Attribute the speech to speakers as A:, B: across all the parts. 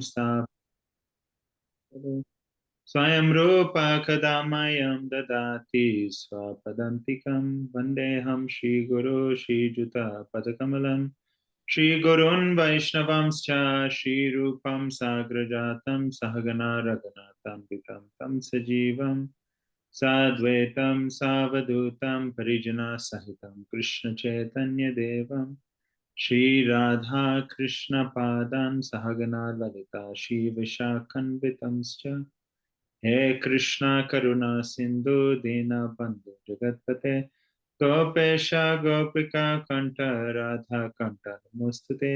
A: स्थापयति स्वयं रूपा कदा मह्यं ददाति स्वपदान्तिकं वन्देऽहं श्रीगुरो श्रीयुतपदकमलं श्रीगुरून् वैष्णवांश्च श्रीरूपं साग्रजातं सहगणा रघुनाथं तं सजीवं साद्वैतं सावधूतं परिजनसहितं कृष्णचैतन्यदेवं श्रीराधा कृष्णपादान् सहगणा ललिता श्रीविशाखान्वितांश्च हे कृष्णा करुणा सिन्धु दीनबन्धु जगत्पते गोपेश गोपिका कण्ठ राधा कण्ठ नमोस्तुते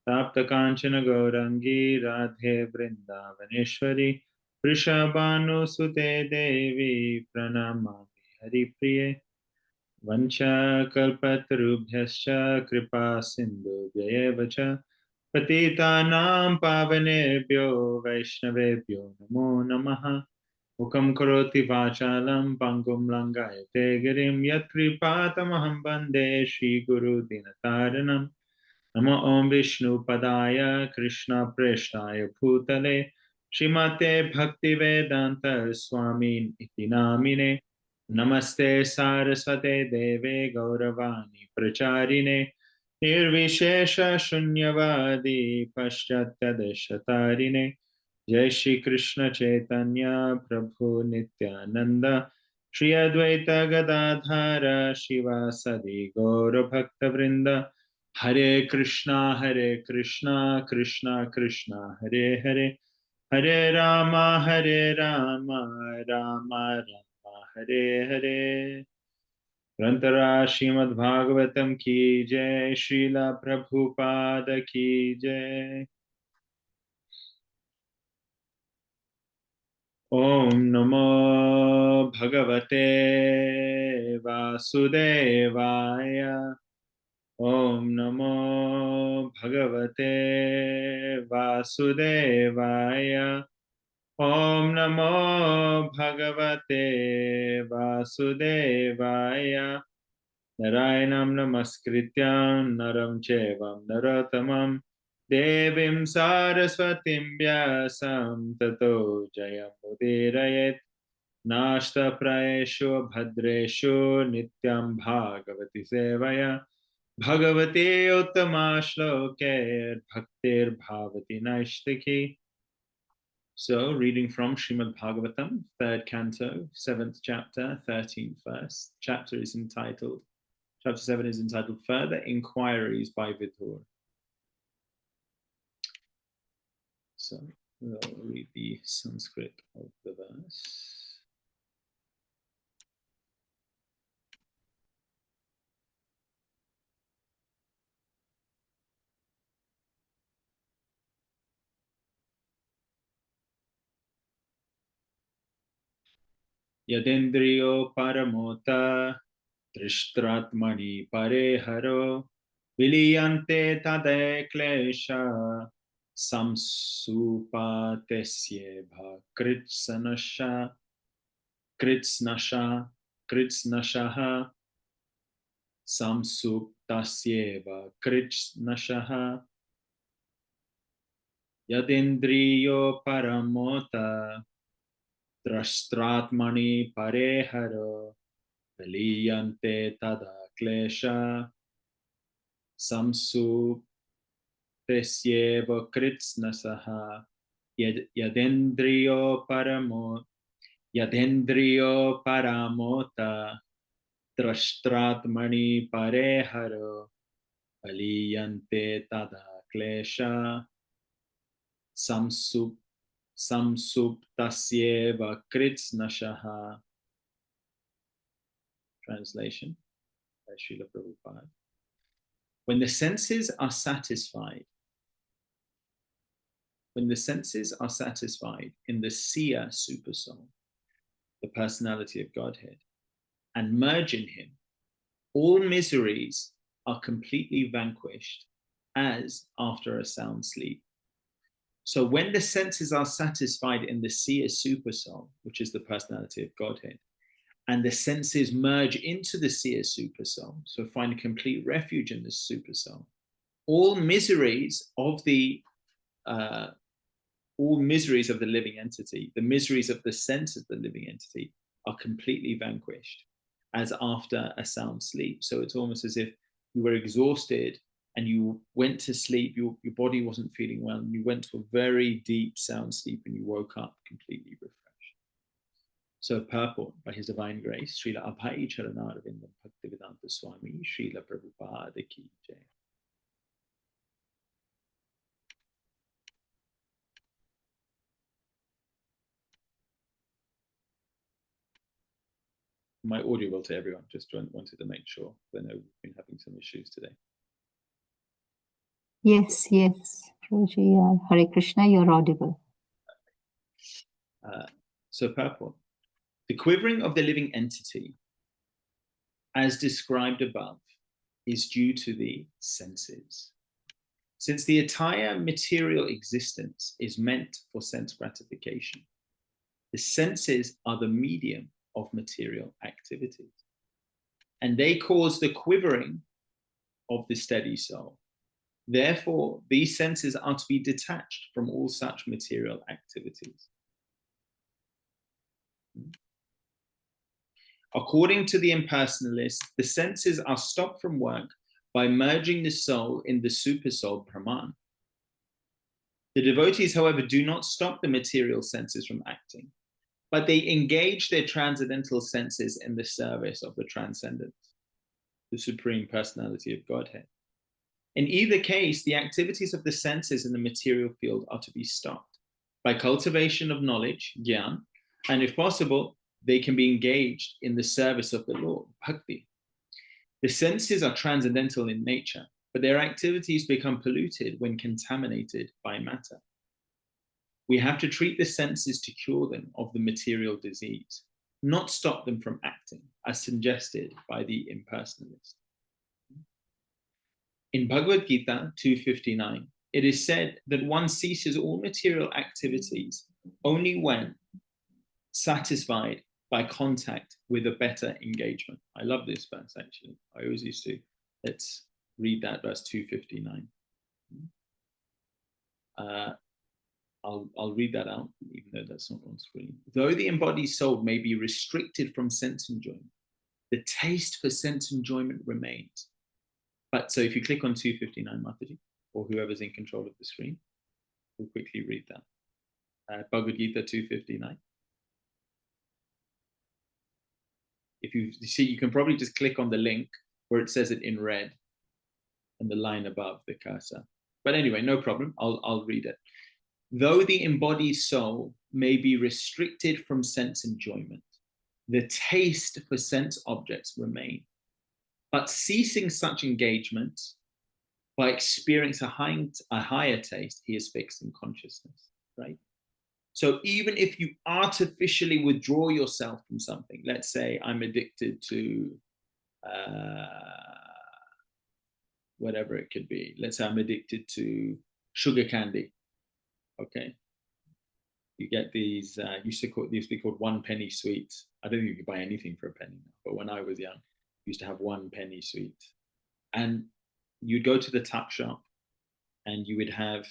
A: ताप्तकाञ्चन गौरङ्गी राधे वृन्दावनेश्वरी वृषभानुसुते देवी प्रणमामि हरिप्रिये वंशकल्पतरुभ्यश्च कृपा सिन्धुभ्येव च पतितानां पावनेभ्यो वैष्णवेभ्यो नमो नमः मुखं करोति वाचालं पङ्गुं लङ्घयते गिरिं यत्कृपातमहं वन्दे श्रीगुरुदीनतारिणं नमो ॐ विष्णुपदाय कृष्णप्रेष्ठाय भूतले श्रीमते भक्तिवेदान्त स्वामिन् इति नामिने नमस्ते सारस्वते देवे गौरवाणी प्रचारिणे निर्विशेष शून्यवादी पश्चात्यदेशतारिणे जय श्री कृष्ण चैतन्य प्रभु नित्यानंद श्री अद्वैत गदाधर शिवासदि गौर भक्त वृंद हरे कृष्णा कृष्णा कृष्णा हरे हरे हरे राम राम राम हरे हरे ग्रंथरा श्रीमद्भागवतम की जय श्रीला प्रभुपाद की जय ओम नमो भगवते वासुदेवाय ओम नमो भगवते वासुदेवाय ओम नमो भगवते वासुदेवाय नारायणं नमस्कृत्य नरं चैव नरोत्तमं देवीं सरस्वतीं व्यासं ततो जयमुदीरयेत् नास्तप्रायेषु भद्रेषु नित्यं भागवती सेवया भगवती उत्तमा श्लोके भक्तिर्भवति नैष्टिकी. So, reading from Srimad Bhagavatam, 3rd canto, 7th chapter, 13th verse. Chapter 7 is entitled Further Inquiries by Vidhur. So, we'll read the Sanskrit of the verse. Yadendriyo paramota Drishtratmani pareharo Viliyante tade klesha Samsupatesyeva kritsnashaha Samsuptasyeva kritsnashaha Yadendriyo paramota Drastratmani pareharo Veliyante tada klesha Samsupesyeva kritsnasaha Yadendriyo paramota Drastratmani pareharo Veliyante tada klesha Samsuptasyeva kritsnashaha. Translation by Srila Prabhupada. When the senses are satisfied in the seer supersoul, the personality of Godhead, and merge in him, all miseries are completely vanquished as after a sound sleep. So when the senses are satisfied in the seer supersoul, which is the personality of Godhead, and the senses merge into the seer supersoul, so find complete refuge in this supersoul, all miseries of the all miseries of the living entity, the miseries of the sense of the living entity, are completely vanquished as after a sound sleep. So it's almost as if you were exhausted and you went to sleep, your body wasn't feeling well, and you went to a very deep sound sleep and you woke up completely refreshed. So purport by His Divine Grace, Srila Abhay Charanarvindam Bhaktivedanta Swami, Srila Prabhupada Ki Jai. My audible to everyone, just wanted to make sure. I know we've been having some issues today.
B: Yes, Prabhuji, Hare Krishna, you're audible.
A: So purport. The quivering of the living entity, as described above, is due to the senses. Since the entire material existence is meant for sense gratification, the senses are the medium of material activities, and they cause the quivering of the steady soul. Therefore, these senses are to be detached from all such material activities. According to the impersonalists, the senses are stopped from work by merging the soul in the supersoul Brahman. The devotees, however, do not stop the material senses from acting, but they engage their transcendental senses in the service of the transcendent, the Supreme Personality of Godhead. In either case, the activities of the senses in the material field are to be stopped by cultivation of knowledge, gyan, and if possible, they can be engaged in the service of the Lord, bhakti. The senses are transcendental in nature, but their activities become polluted when contaminated by matter. We have to treat the senses to cure them of the material disease, not stop them from acting, as suggested by the impersonalist. In Bhagavad Gita 259, it is said that one ceases all material activities only when satisfied by contact with a better engagement. I love this verse, actually. I always used to. Let's read that verse 259. I'll read that out, even though that's not on screen. Though the embodied soul may be restricted from sense enjoyment, the taste for sense enjoyment remains. But so if you click on 259, Mataji, or whoever's in control of the screen, we'll quickly read that. Bhagavad Gita 259. If you see, you can probably just click on the link where it says it in red and the line above the cursor. But anyway, no problem. I'll read it. Though the embodied soul may be restricted from sense enjoyment, the taste for sense objects remain. But ceasing such engagement by experiencing a higher taste, he is fixed in consciousness, right? So even if you artificially withdraw yourself from something, let's say I'm addicted to whatever it could be. Let's say I'm addicted to sugar candy. Okay. You get these, used to be called 1 penny sweets. I don't think you could buy anything for a penny now, but when I was young, used to have 1 penny sweet. And you'd go to the tuck shop and you would have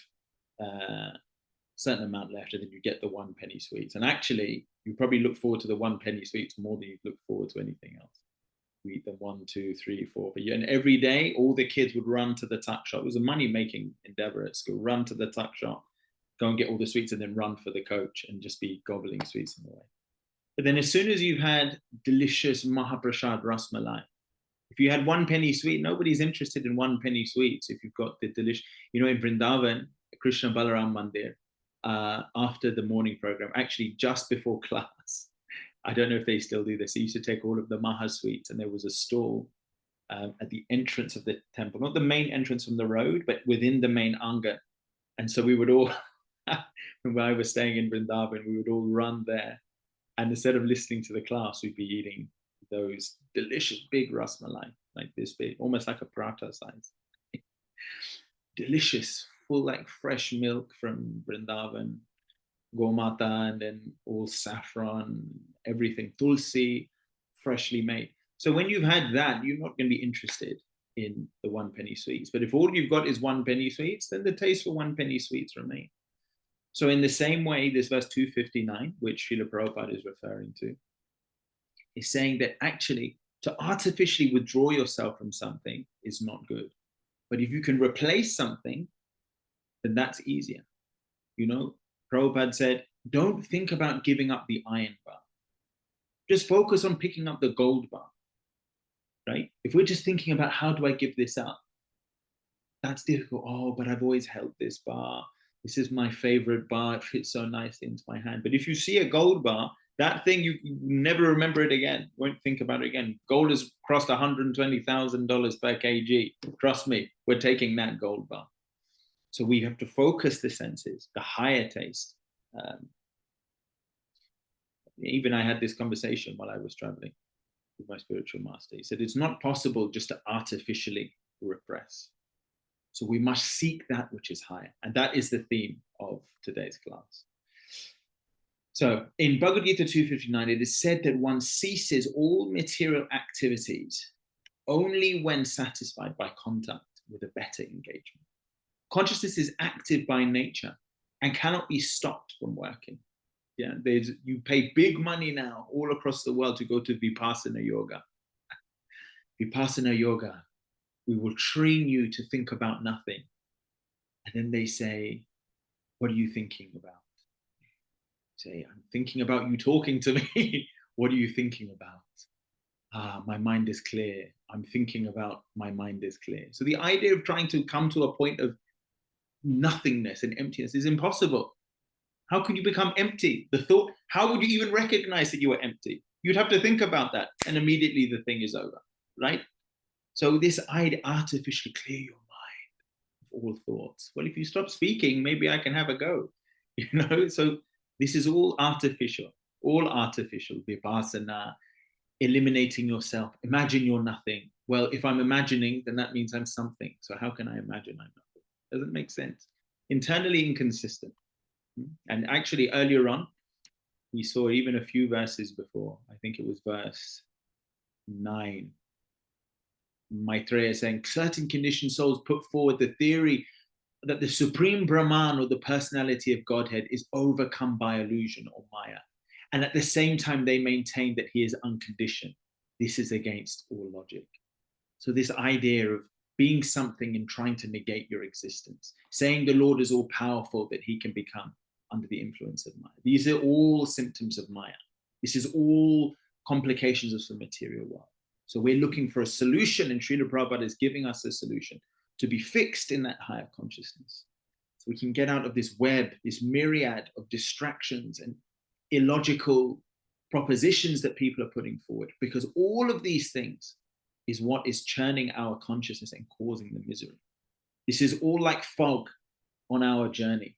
A: certain amount left, and then you get the 1 penny sweets. And actually, you probably look forward to the 1 penny sweets more than you look forward to anything else. You eat them 1, 2, 3, 4. And every day, all the kids would run to the tuck shop. It was a money-making endeavor at school. Run to the tuck shop, go and get all the sweets, and then run for the coach and just be gobbling sweets in the way. But then as soon as you've had delicious Mahaprasad Ras Malai, if you had 1 penny sweet, nobody's interested in 1 penny sweets. If you've got the delicious, in Vrindavan, Krishna Balaram Mandir, after the morning program, actually just before class, I don't know if they still do this. They used to take all of the Maha sweets, and there was a stall at the entrance of the temple, not the main entrance from the road, but within the main anga. And so we would all, when I was staying in Vrindavan, we would all run there. And instead of listening to the class, we'd be eating those delicious big ras malai, like this big, almost like a paratha size. Delicious, full like fresh milk from Vrindavan, Gomata, and then all saffron, everything, tulsi, freshly made. So when you've had that, you're not going to be interested in the 1 penny sweets. But if all you've got is 1 penny sweets, then the taste for 1 penny sweets remain. So in the same way, this verse 259, which Srila Prabhupada is referring to, is saying that actually to artificially withdraw yourself from something is not good. But if you can replace something, then that's easier. You know, Prabhupada said, don't think about giving up the iron bar. Just focus on picking up the gold bar, right? If we're just thinking about how do I give this up, that's difficult. Oh, but I've always held this bar. This is my favorite bar. It fits so nicely into my hand. But if you see a gold bar, that thing, you never remember it again. Won't think about it again. Gold has crossed $120,000 per kg. Trust me, we're taking that gold bar. So we have to focus the senses, the higher taste. Even I had this conversation while I was traveling with my spiritual master. He said, it's not possible just to artificially repress. So we must seek that which is higher. And that is the theme of today's class. So in Bhagavad Gita 259, it is said that one ceases all material activities only when satisfied by contact with a better engagement. Consciousness is active by nature and cannot be stopped from working. Yeah, you pay big money now all across the world to go to Vipassana yoga. Vipassana yoga, we will train you to think about nothing. And then they say, what are you thinking about? Say, I'm thinking about you talking to me. What are you thinking about? My mind is clear. I'm thinking about my mind is clear. So the idea of trying to come to a point of nothingness and emptiness is impossible. How could you become empty? The thought, how would you even recognize that you were empty? You'd have to think about that, and immediately the thing is over, right? So this idea, artificially clear your mind of all thoughts. Well, if you stop speaking, maybe I can have a go, you know? So this is all artificial, vipassana, eliminating yourself. Imagine you're nothing. Well, if I'm imagining, then that means I'm something. So how can I imagine I'm nothing? Doesn't make sense. Internally inconsistent. And actually earlier on, we saw even a few verses before, I think it was verse 9, Maitreya saying, certain conditioned souls put forward the theory that the supreme Brahman, or the personality of Godhead, is overcome by illusion or Maya. And at the same time, they maintain that he is unconditioned. This is against all logic. So this idea of being something and trying to negate your existence, saying the Lord is all powerful, that he can become under the influence of Maya. These are all symptoms of Maya. This is all complications of the material world. So we're looking for a solution, and Srila Prabhupada is giving us a solution to be fixed in that higher consciousness. So we can get out of this web, this myriad of distractions and illogical propositions that people are putting forward, because all of these things is what is churning our consciousness and causing the misery. This is all like fog on our journey.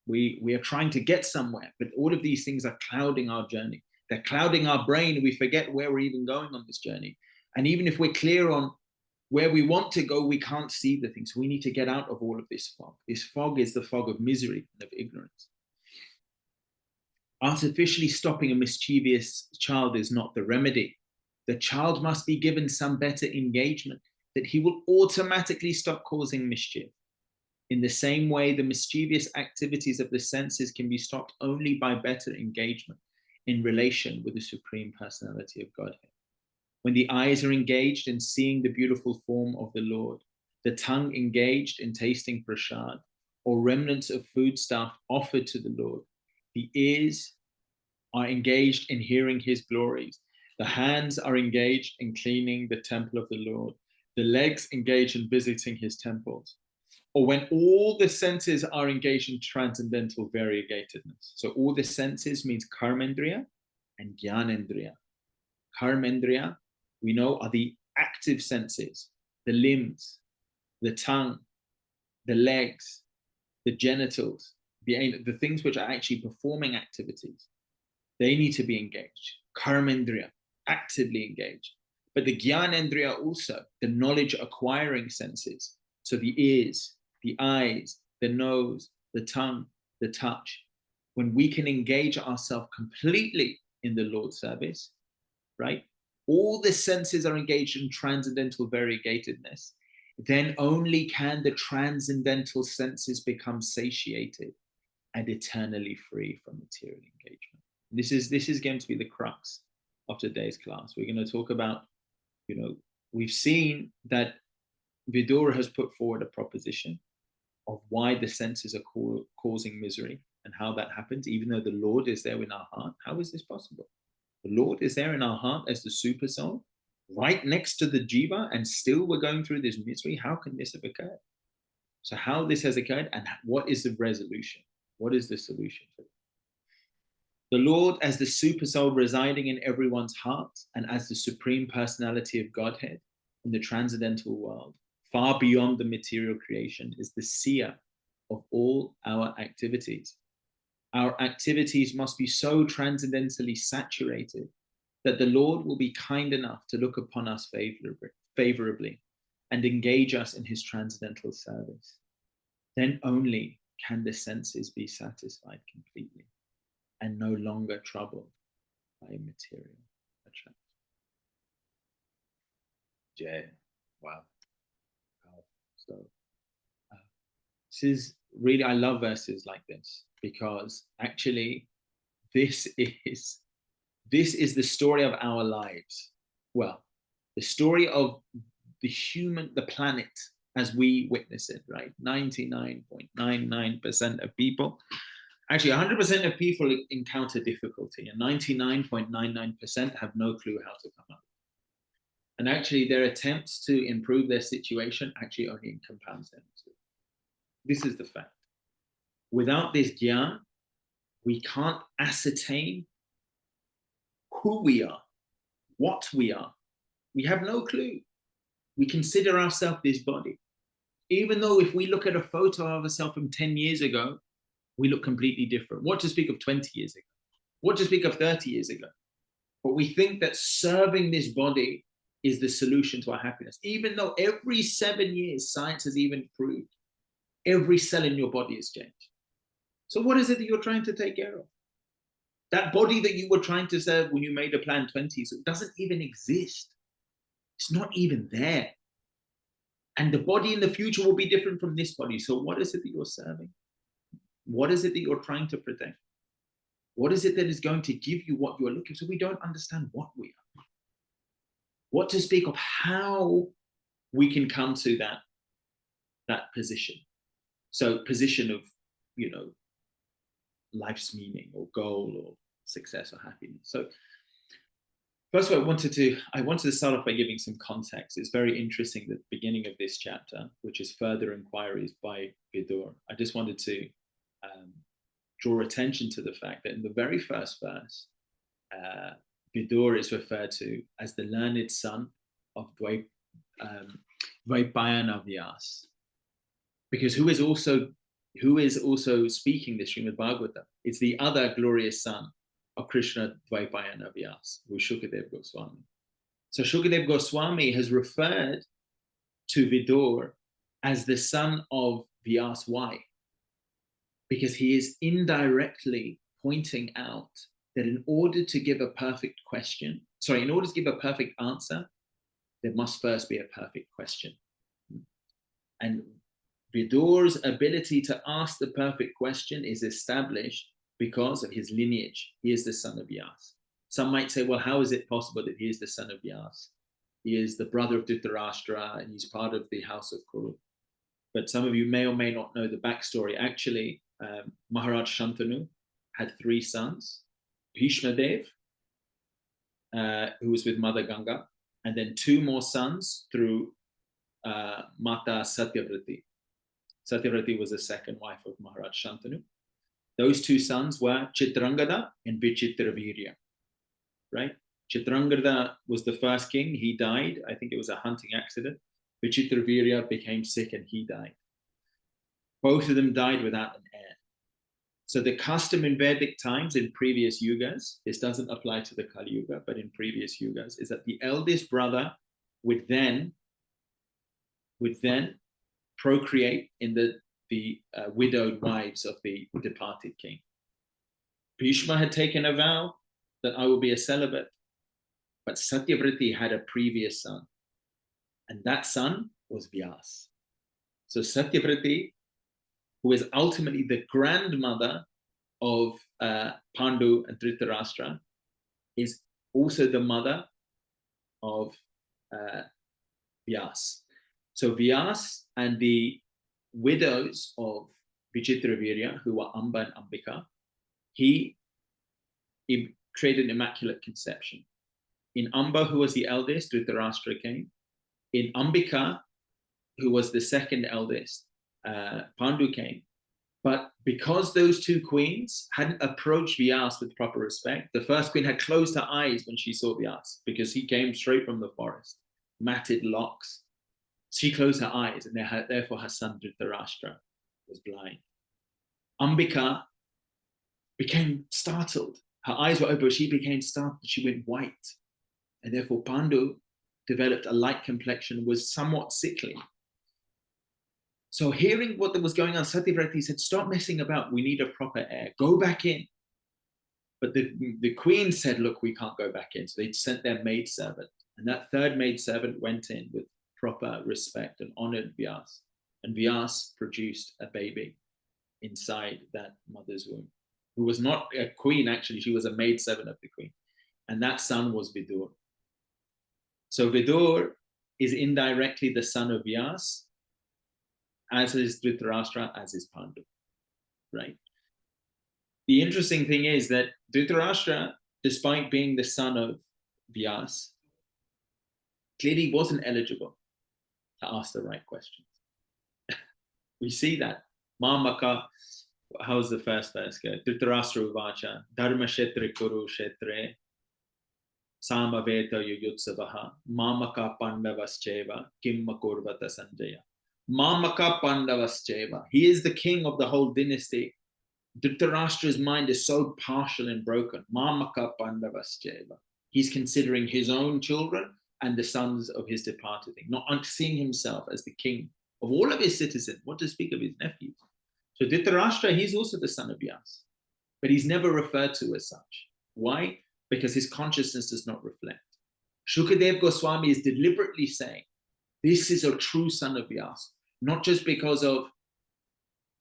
A: We are trying to get somewhere, but all of these things are clouding our journey. They're clouding our brain. We forget where we're even going on this journey. And even if we're clear on where we want to go, we can't see the things. So we need to get out of all of this fog. This fog is the fog of misery and of ignorance. Artificially stopping a mischievous child is not the remedy. The child must be given some better engagement, that he will automatically stop causing mischief. In the same way, the mischievous activities of the senses can be stopped only by better engagement in relation with the Supreme Personality of Godhead. When the eyes are engaged in seeing the beautiful form of the Lord, the tongue engaged in tasting prasad, or remnants of foodstuff offered to the Lord, the ears are engaged in hearing his glories, the hands are engaged in cleaning the temple of the Lord, the legs engaged in visiting his temples, or when all the senses are engaged in transcendental variegatedness. So all the senses means karmendriya and jnanendriya. Karmendriya, we know, are the active senses, the limbs, the tongue, the legs, the genitals, the things which are actually performing activities. They need to be engaged. Karmendriya, actively engaged. But the jnanendriya also, the knowledge acquiring senses. So the ears, the eyes, the nose, the tongue, the touch. When we can engage ourselves completely in the Lord's service, right? All the senses are engaged in transcendental variegatedness. Then only can the transcendental senses become satiated. and eternally free from material engagement. This is going to be the crux of today's class. We're going to talk about, we've seen that Vidura has put forward a proposition of why the senses are causing misery and how that happens, even though the Lord is there in our heart. How is this possible? The Lord is there in our heart as the super soul, right next to the jiva, and still we're going through this misery. How can this have occurred? So how this has occurred, and what is the resolution? What is the solution for it? The Lord as the super soul residing in everyone's heart and as the supreme personality of Godhead in the transcendental world, far beyond the material creation, is the seer of all our activities. Our activities must be so transcendentally saturated that the Lord will be kind enough to look upon us favorably and engage us in his transcendental service. Then only can the senses be satisfied completely and no longer troubled by material attraction. Jay, wow. So this is really, I love verses like this, because actually this is the story of our lives. Well, the story of the planet as we witness it, right? 99.99% of people, actually 100% of people encounter difficulty, and 99.99% have no clue how to come up. And actually their attempts to improve their situation actually only compounds them. This is the fact. Without this gyan, we can't ascertain who we are, what we are. We have no clue. We consider ourselves this body. Even though if we look at a photo of ourselves from 10 years ago, we look completely different. What to speak of 20 years ago? What to speak of 30 years ago? But we think that serving this body is the solution to our happiness. Even though every 7 years, science has even proved every cell in your body has changed. So what is it that you're trying to take care of? That body that you were trying to serve when you made a plan 20s, it doesn't even exist. It's not even there. And the body in the future will be different from this body. So what is it that you're serving? What is it that you're trying to protect? What is it that is going to give you what you're looking for? So we don't understand what we are. What to speak of how we can come to that position. So position of, life's meaning or goal or success or happiness. So first of all, I wanted to start off by giving some context. It's very interesting, the beginning of this chapter, which is further inquiries by Vidura. I just wanted to draw attention to the fact that in the very first verse, Vidura is referred to as the learned son of Dvaipayana Vyas, because who is also speaking the Srimad Bhagavatam? It's the other glorious son of Krishna Dvaipayana Vyas, who is Shukadev Goswami. So Shukadev Goswami has referred to Vidura as the son of Vyas. Why? Because he is indirectly pointing out that in order to give a perfect answer, there must first be a perfect question. And Vidura's ability to ask the perfect question is established because of his lineage. He is the son of Vyas. Some might say, well, how is it possible that he is the son of Vyas? He is the brother of Dhritarashtra and he's part of the house of Kuru. But some of you may or may not know the backstory. Actually, Maharaj Shantanu had 3 sons. Bhishma Dev, who was with Mother Ganga, and then 2 more sons through Mata Satyavrati. Satyavrati was the second wife of Maharaj Shantanu. Those 2 sons were Chitrangada and Vichitravirya, right? Chitrangada was the first king. He died. I think it was a hunting accident. Vichitravirya became sick and he died. Both of them died without an heir. So the custom in Vedic times, in previous yugas, this doesn't apply to the Kali Yuga, but in previous yugas, is that the eldest brother would then procreate in the widowed wives of the departed king. Bhishma had taken a vow that I will be a celibate, but Satyavrati had a previous son, and that son was Vyas. So Satyavrati, who is ultimately the grandmother of Pandu and Dhritarashtra, is also the mother of Vyas. So Vyas and the widows of Vichitravirya, who were Amba and Ambika, he created an immaculate conception. In Amba, who was the eldest, Dhritarashtra came. In Ambika, who was the second eldest, Pandu came. But because those two queens hadn't approached Vyas with proper respect, the first queen had closed her eyes when she saw Vyas, because he came straight from the forest, matted locks. She closed her eyes, and therefore her son Dhritarashtra was blind. Ambika became startled. Her eyes were open, she became startled. She went white. And therefore Pandu developed a light complexion, was somewhat sickly. So hearing what was going on, Satyavrati said, stop messing about. We need a proper heir. Go back in. But the queen said, look, we can't go back in. So they sent their maidservant. And that third maidservant went in with proper respect and honored Vyas. And Vyas produced a baby inside that mother's womb, who was not a queen, actually. She was a maidservant of the queen. And that son was Vidur. So Vidur is indirectly the son of Vyas, as is Dhritarashtra, as is Pandu, right? The interesting thing is that Dhritarashtra, despite being the son of Vyas, clearly wasn't eligible to ask the right questions. We see that. Mamaka, how's the first verse go? Dhritarashtra uvacha, dharma kshetre kuru kshetre, samaveta yuyutsavaha, mamaka pandavascheva, kimma kurvata sanjaya. Mamaka pandavascheva. He is the king of the whole dynasty. Dhritarashtra's mind is so partial and broken. Mamaka pandavascheva. He's considering his own children and the sons of his departed, not seeing himself as the king of all of his citizens, what to speak of his nephews. So Dhritarashtra, he's also the son of Vyas, but he's never referred to as such. Why? Because his consciousness does not reflect. Shukadev Goswami is deliberately saying, this is a true son of Vyas, not just because of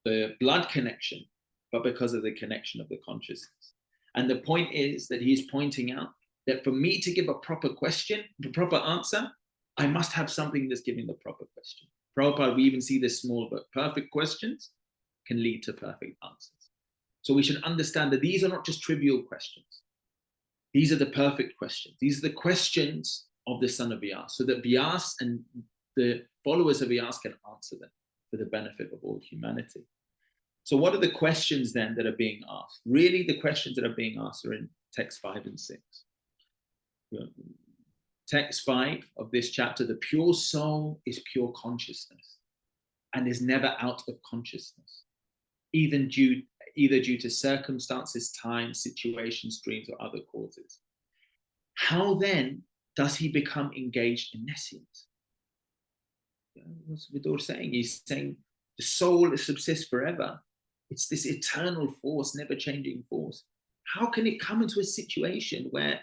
A: the blood connection, but because of the connection of the consciousness. And the point is that he's pointing out that for me to give a proper question, the proper answer, I must have something that's giving the proper question. Prabhupada, we even see this small, but perfect questions can lead to perfect answers. So we should understand that these are not just trivial questions. These are the perfect questions. These are the questions of the son of Vyas, so that Vyas and the followers of Vyas can answer them for the benefit of all humanity. So what are the questions then that are being asked? Really, the questions that are being asked are in text 5 and 6. Text 5 of this chapter, the pure soul is pure consciousness and is never out of consciousness, either due to circumstances, time, situations, dreams, or other causes. How then does he become engaged in nescience? What's Vidur saying? He's saying the soul subsists forever. It's this eternal force, never changing force. How can it come into a situation where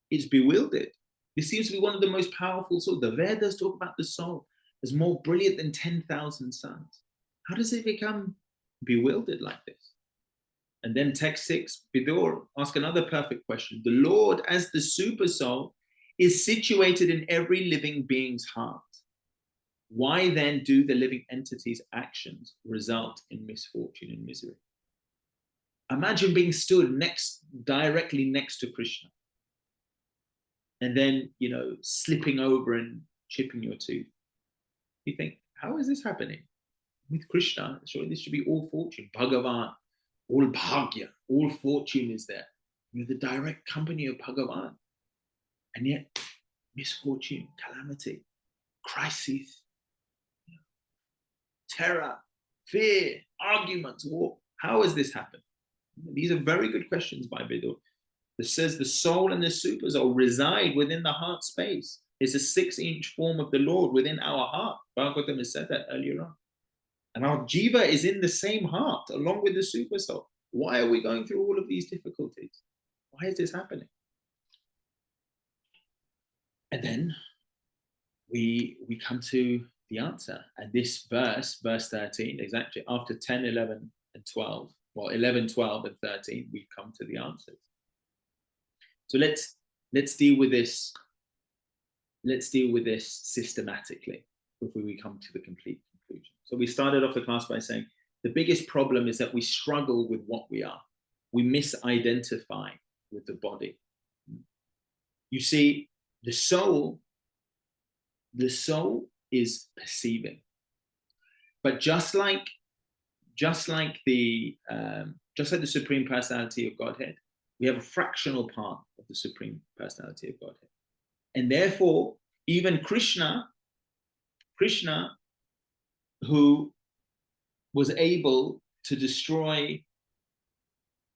A: it's bewildered? This seems to be one of the most powerful souls. The Vedas talk about the soul as more brilliant than 10,000 suns. How does it become bewildered like this? And then text 6, Vidur asks another perfect question. The Lord, as the super soul, is situated in every living being's heart. Why then do the living entity's actions result in misfortune and misery? Imagine being stood directly next to Krishna, and then, slipping over and chipping your tooth. You think, how is this happening? With Krishna, surely this should be all fortune. Bhagavan, all bhagya, all fortune is there. You're the direct company of Bhagavan. And yet, misfortune, calamity, crisis, terror, fear, arguments, war. How has this happened? These are very good questions by Vidur. It says the soul and the super soul reside within the heart space. It's a 6-inch form of the Lord within our heart. Bhagavatam has said that earlier on. And our jiva is in the same heart along with the super soul. Why are we going through all of these difficulties? Why is this happening? And then we come to the answer. And this verse 13, exactly after 10, 11, and 12, well, 11, 12, and 13, we come to the answers. So let's deal with this. Let's deal with this systematically before we come to the complete conclusion. So we started off the class by saying the biggest problem is that we struggle with what we are. We misidentify with the body. You see, the soul is perceiving. But just like the Supreme Personality of Godhead, we have a fractional part of the Supreme Personality of Godhead. And therefore, even Krishna, who was able to destroy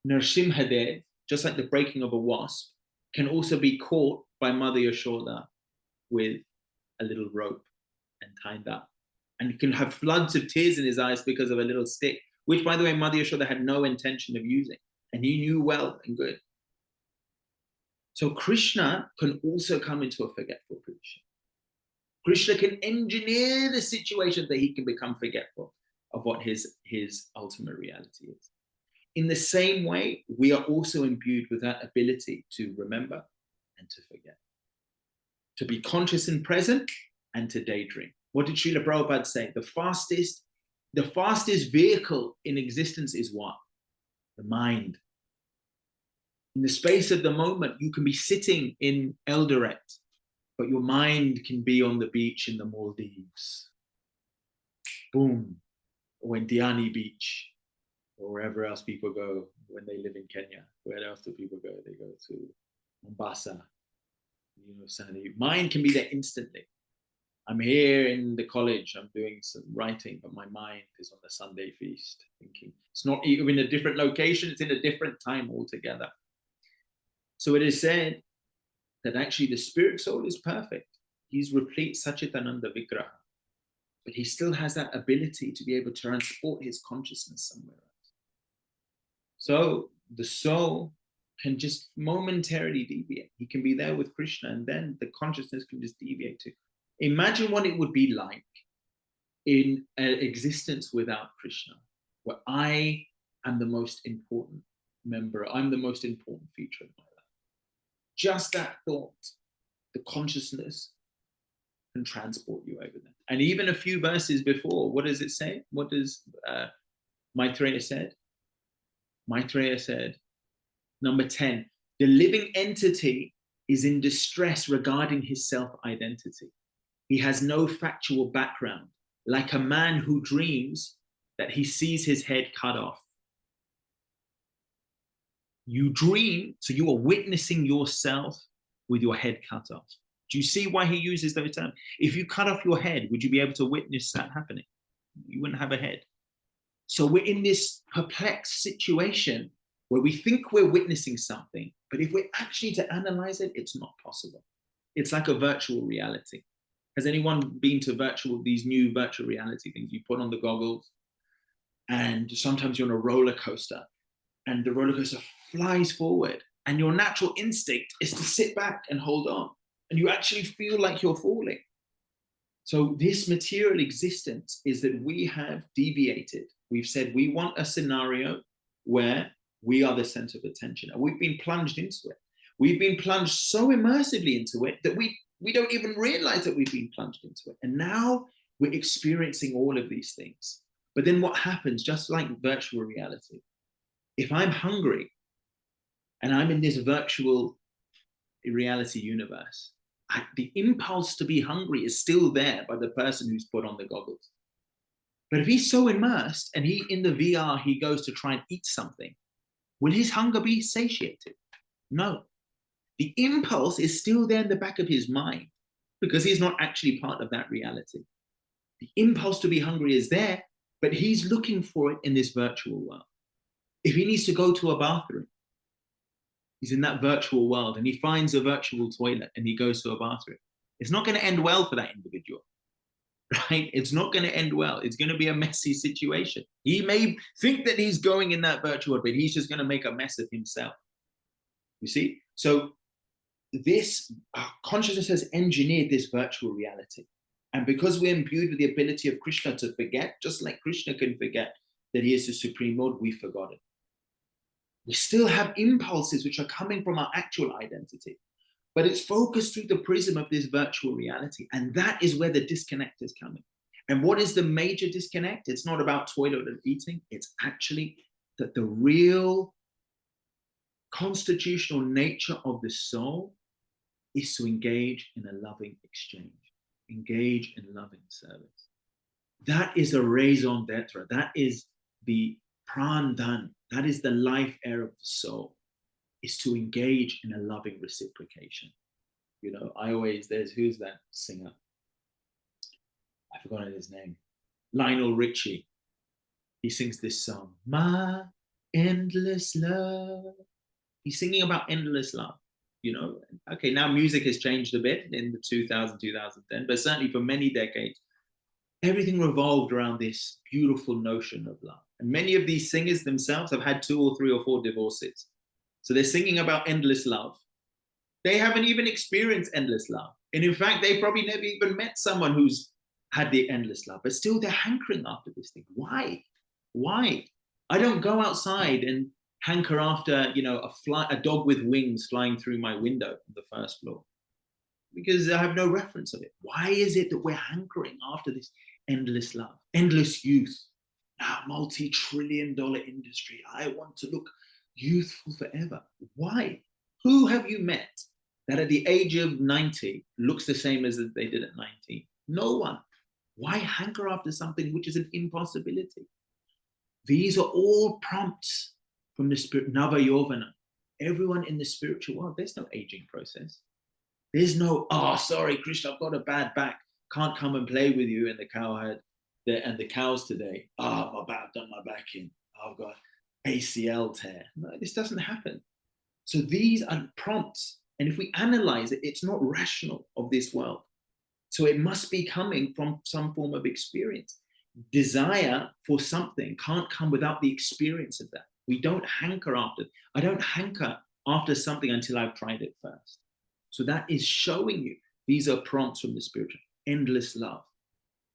A: Nrsimhadev, just like the breaking of a wasp, can also be caught by Mother Yashoda with a little rope and tied up. And he can have floods of tears in his eyes because of a little stick, which, by the way, Mother Yashoda had no intention of using. And he knew well and good. So Krishna can also come into a forgetful position. Krishna can engineer the situation that he can become forgetful of what his ultimate reality is. In the same way, we are also imbued with that ability to remember and to forget, to be conscious and present, and to daydream. What did Srila Prabhupada say? The fastest vehicle in existence is what? The mind. In the space of the moment, you can be sitting in Eldoret, but your mind can be on the beach in the Maldives. Boom. Or in Diani Beach, or wherever else people go when they live in Kenya. Where else do people go? They go to Mombasa. Mind can be there instantly. I'm here in the college, I'm doing some writing, but my mind is on the Sunday feast, thinking. It's not even in a different location, it's in a different time altogether. So it is said that actually the spirit soul is perfect. He's replete Sachitananda Vigraha, but he still has that ability to be able to transport his consciousness somewhere else. So the soul can just momentarily deviate. He can be there with Krishna, and then the consciousness can just deviate too. Imagine what it would be like in an existence without Krishna, where I am the most important member, I'm the most important feature of my life. Just that thought, the consciousness can transport you over there. And even a few verses before, what does it say? What does Maitreya said? Maitreya said, number 10, the living entity is in distress regarding his self-identity. He has no factual background, like a man who dreams that he sees his head cut off. You dream, so you are witnessing yourself with your head cut off. Do you see why he uses those terms? If you cut off your head, would you be able to witness that happening? You wouldn't have a head. So we're in this perplexed situation where we think we're witnessing something, but if we're actually to analyze it, it's not possible. It's like a virtual reality. Has anyone been to these new virtual reality things? You put on the goggles, and sometimes you're on a roller coaster, and the roller coaster flies forward, and your natural instinct is to sit back and hold on, and you actually feel like you're falling. So this material existence is that we have deviated. We've said we want a scenario where we are the center of attention, and we've been plunged into it. We've been plunged so immersively into it that we don't even realize that we've been plunged into it. And now we're experiencing all of these things. But then what happens, just like virtual reality, if I'm hungry and I'm in this virtual reality universe, the impulse to be hungry is still there by the person who's put on the goggles. But if he's so immersed and in the VR, he goes to try and eat something, will his hunger be satiated? No. The impulse is still there in the back of his mind because he's not actually part of that reality. The impulse to be hungry is there, but he's looking for it in this virtual world. If he needs to go to a bathroom, he's in that virtual world and he finds a virtual toilet and he goes to a bathroom. It's not going to end well for that individual, right? It's not going to end well. It's going to be a messy situation. He may think that he's going in that virtual world, but he's just going to make a mess of himself. You see? So this consciousness has engineered this virtual reality. And because we're imbued with the ability of Krishna to forget, just like Krishna can forget that he is the Supreme Lord, we've forgotten. We still have impulses which are coming from our actual identity, but it's focused through the prism of this virtual reality. And that is where the disconnect is coming. And what is the major disconnect? It's not about toilet and eating. It's actually that the real constitutional nature of the soul is to engage in a loving exchange, engage in loving service. That is the raison d'etre. That is the prandan. That is the life air of the soul, is to engage in a loving reciprocation. You know, who's that singer? I've forgotten his name. Lionel Richie. He sings this song, My Endless Love. He's singing about endless love. You know, okay, now music has changed a bit in the 2010, but certainly for many decades, everything revolved around this beautiful notion of love. And many of these singers themselves have had 2 or 3 or 4 divorces. So they're singing about endless love. They haven't even experienced endless love. And in fact, they probably never even met someone who's had the endless love, but still they're hankering after this thing. Why? Why? I don't go outside and hanker after, you know, a dog with wings flying through my window on the 1st floor, because I have no reference of it. Why is it that we're hankering after this endless love, endless youth? Now, multi-trillion-dollar industry. I want to look youthful forever. Why? Who have you met that at the age of 90 looks the same as they did at 19? No one. Why hanker after something which is an impossibility? These are all prompts from the spirit, Nava Yovana. Everyone in the spiritual world, there's no aging process. There's no, oh, sorry, Krishna, I've got a bad back. Can't come and play with you in the cow herd and the cows today. Oh, my back, I've done my back in. Oh, I've got ACL tear. No, this doesn't happen. So these are prompts. And if we analyze it, it's not rational of this world. So it must be coming from some form of experience. Desire for something can't come without the experience of that. We don't hanker after. I don't hanker after something until I've tried it first. So that is showing you, these are prompts from the spiritual. Endless love.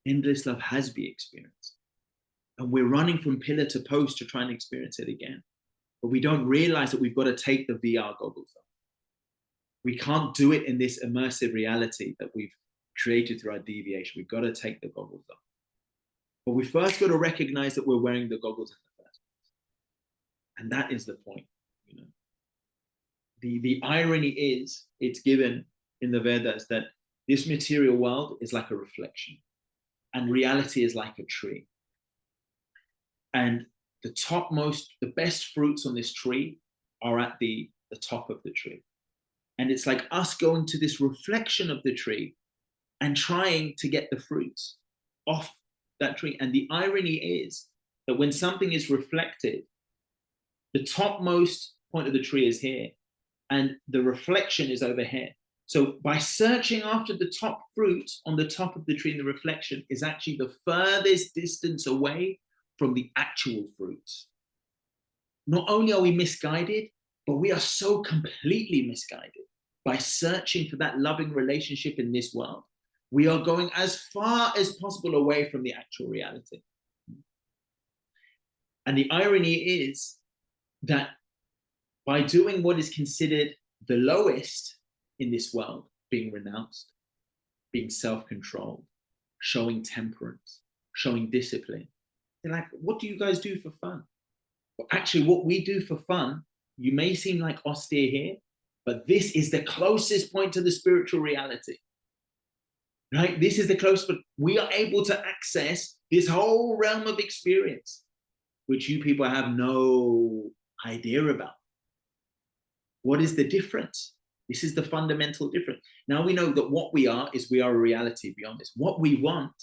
A: Endless love has been experienced. And we're running from pillar to post to try and experience it again. But we don't realize that we've got to take the VR goggles off. We can't do it in this immersive reality that we've created through our deviation. We've got to take the goggles off. But we first got to recognize that we're wearing the goggles in the first place. And that is the point. You know, the irony is, it's given in the Vedas that this material world is like a reflection, and reality is like a tree. And the best fruits on this tree are at the top of the tree. And it's like us going to this reflection of the tree and trying to get the fruits off that tree. And the irony is that when something is reflected, the topmost point of the tree is here, and the reflection is over here. So by searching after the top fruit on the top of the tree, and the reflection is actually the furthest distance away from the actual fruits. Not only are we misguided, but we are so completely misguided by searching for that loving relationship in this world. We are going as far as possible away from the actual reality. And the irony is that by doing what is considered the lowest in this world, being renounced, being self-controlled, showing temperance, showing discipline, they're like, what do you guys do for fun? Well, actually, what we do for fun, you may seem like austere here, but this is the closest point to the spiritual reality. Right? This is the closest, but we are able to access this whole realm of experience, which you people have no idea about. What is the difference? This is the fundamental difference. Now we know that what we are is we are a reality beyond this. What we want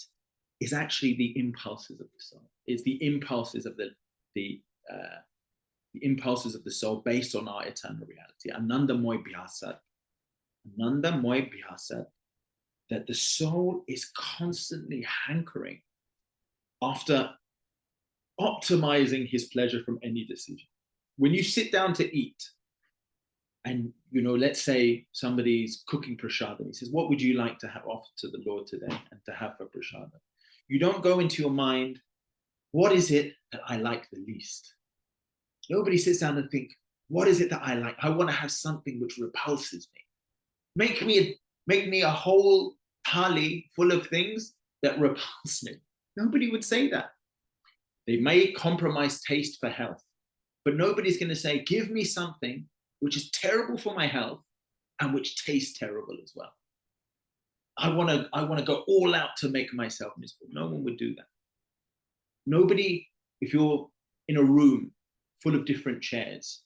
A: is actually the impulses of the soul. It's the impulses of the impulses of the soul based on our eternal reality. Anandamoy Bhyasat. Anandamoy Bhyasat. That the soul is constantly hankering after optimizing his pleasure from any decision. When you sit down to eat, And, let's say somebody's cooking prashadam. He says, what would you like to have offered to the Lord today and to have for prashadam? You don't go into your mind, what is it that I like the least? Nobody sits down and think, what is it that I like? I want to have something which repulses me. Make me a whole thali full of things that repulse me. Nobody would say that. They may compromise taste for health, but nobody's going to say, give me something which is terrible for my health and which tastes terrible as well. I want to go all out to make myself miserable. No one would do that. Nobody, if you're in a room full of different chairs,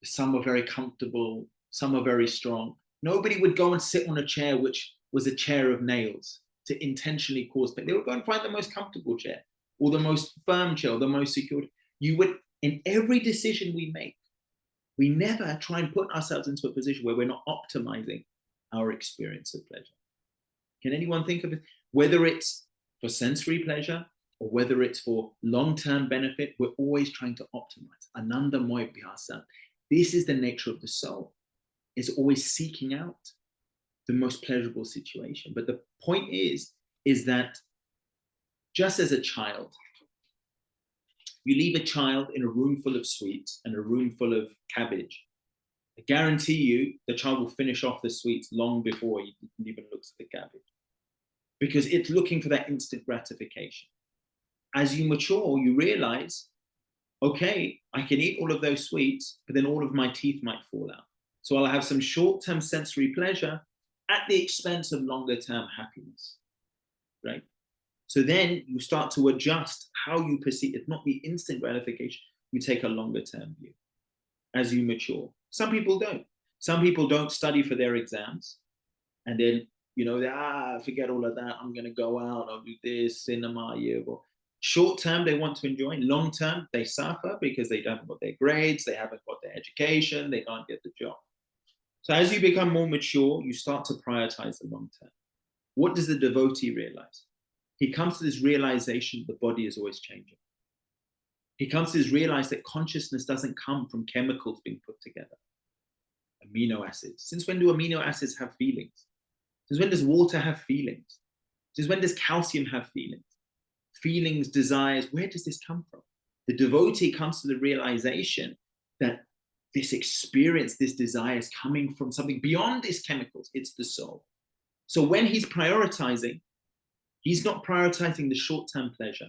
A: some are very comfortable, some are very strong. Nobody would go and sit on a chair which was a chair of nails to intentionally cause pain. They would go and find the most comfortable chair or the most firm chair or the most secure. You would, in every decision we make, we never try and put ourselves into a position where we're not optimizing our experience of pleasure. Can anyone think of it? Whether it's for sensory pleasure or whether it's for long-term benefit, we're always trying to optimize. Ananda moy bhyasa. This is the nature of the soul. It's always seeking out the most pleasurable situation. But the point is that just as a child, you leave a child in a room full of sweets and a room full of cabbage, I guarantee you the child will finish off the sweets long before he even looks at the cabbage, because it's looking for that instant gratification. As you mature, you realize, okay, I can eat all of those sweets, but then all of my teeth might fall out. So I'll have some short-term sensory pleasure at the expense of longer-term happiness, right? So then you start to adjust how you perceive it, not the instant gratification. You take a longer-term view as you mature. Some people don't. Some people don't study for their exams, and then forget all of that. I'm going to go out. I'll do this cinema year. Short term, they want to enjoy. Long term, they suffer because they haven't got their grades, they haven't got their education, they can't get the job. So as you become more mature, you start to prioritize the long term. What does the devotee realize? He comes to this realization the body is always changing. He comes to this realize that consciousness doesn't come from chemicals being put together. Amino acids. Since when do amino acids have feelings? Since when does water have feelings? Since when does calcium have feelings? Feelings, desires, where does this come from? The devotee comes to the realization that this experience, this desire is coming from something beyond these chemicals. It's the soul. So when he's prioritizing, he's not prioritizing the short-term pleasure.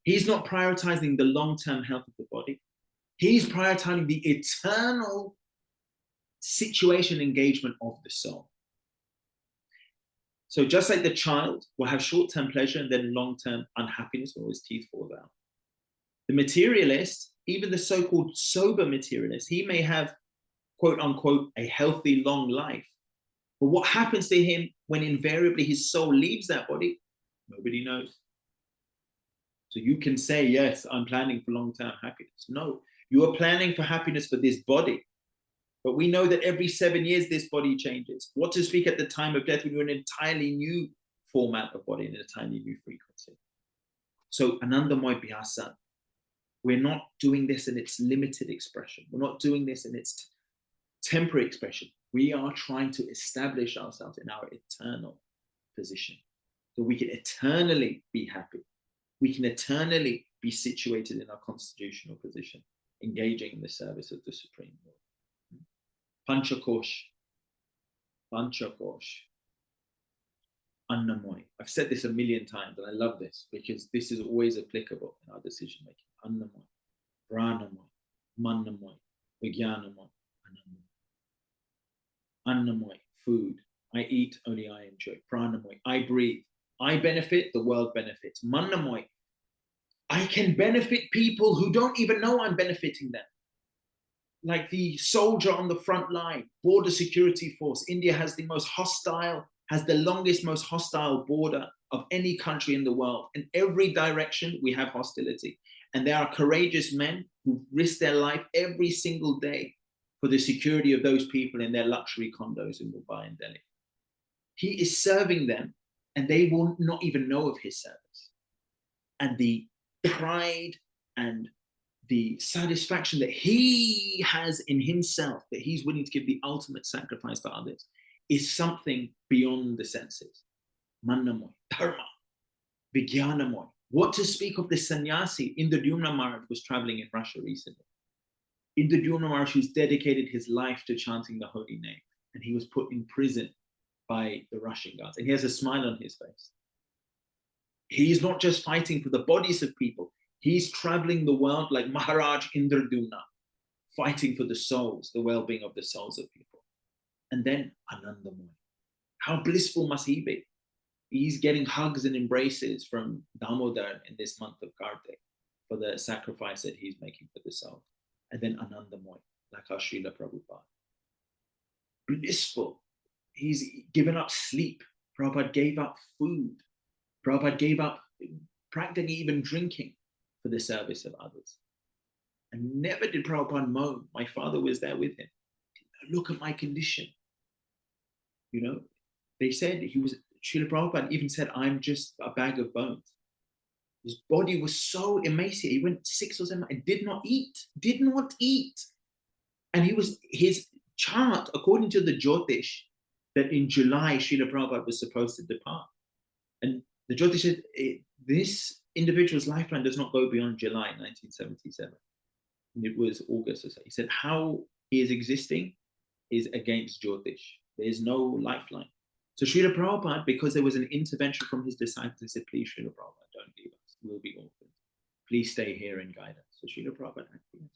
A: He's not prioritizing the long-term health of the body. He's prioritizing the eternal situation engagement of the soul. So just like the child will have short-term pleasure and then long-term unhappiness when his teeth fall out. The materialist, even the so-called sober materialist, he may have, quote unquote, a healthy, long life. But what happens to him when invariably his soul leaves that body? Nobody knows. So you can say, yes, I'm planning for long-term happiness. No, you are planning for happiness for this body. But we know that every 7 years, this body changes. What to speak at the time of death when you're in an entirely new format of body, in an entirely new frequency. So Anandamoy Bhyasa, we're not doing this in its limited expression. We're not doing this in its temporary expression. We are trying to establish ourselves in our eternal position. So we can eternally be happy. We can eternally be situated in our constitutional position, engaging in the service of the Supreme Lord. Panchakosh, Annamoy. I've said this a million times, and I love this because this is always applicable in our decision making. Annamoy, Pranamoy, Mannamoy, Vijnanamoy, Annamoy, food. I eat, only I enjoy. Pranamoy, I breathe. I benefit, the world benefits. Mannamoy, I can benefit people who don't even know I'm benefiting them. Like the soldier on the front line, border security force. India has the longest, most hostile border of any country in the world. In every direction, we have hostility. And there are courageous men who risk their life every single day for the security of those people in their luxury condos in Mumbai and Delhi. He is serving them, and they will not even know of his service. And the pride and the satisfaction that he has in himself, that he's willing to give the ultimate sacrifice for others, is something beyond the senses. Mannamoy, dharma, vijnanamoy. What to speak of the sannyasi? Indradyumna Maharaj was traveling in Russia recently. Indradyumna Maharaj, who's dedicated his life to chanting the holy name, and he was put in prison by the Russian guards, and he has a smile on his face. He's not just fighting for the bodies of people, he's traveling the world like Maharaj Indradyumna, fighting for the souls, the well-being of the souls of people. And then Anandamoy. How blissful must he be? He's getting hugs and embraces from Damodar in this month of Kartik for the sacrifice that he's making for the soul. And then Anandamoy, like our Srila Prabhupada. Blissful. He's given up sleep. Prabhupada gave up food. Prabhupada gave up practically even drinking for the service of others. And never did Prabhupada moan. My father was there with him. Look at my condition. You know, they said he was, Srila Prabhupada even said, I'm just a bag of bones. His body was so emaciated. He went 6 or 7 months and did not eat. And his chart, according to the Jyotish, that in July, Srila Prabhupada was supposed to depart. And the Jyotish said, this individual's lifeline does not go beyond July 1977. And it was August or so. He said, how he is existing is against Jyotish. There is no lifeline. So Srila Prabhupada, because there was an intervention from his disciples, he said, please, Srila Prabhupada, don't leave us. We'll be orphans. Please stay here and guide us. So Srila Prabhupada acquiesced.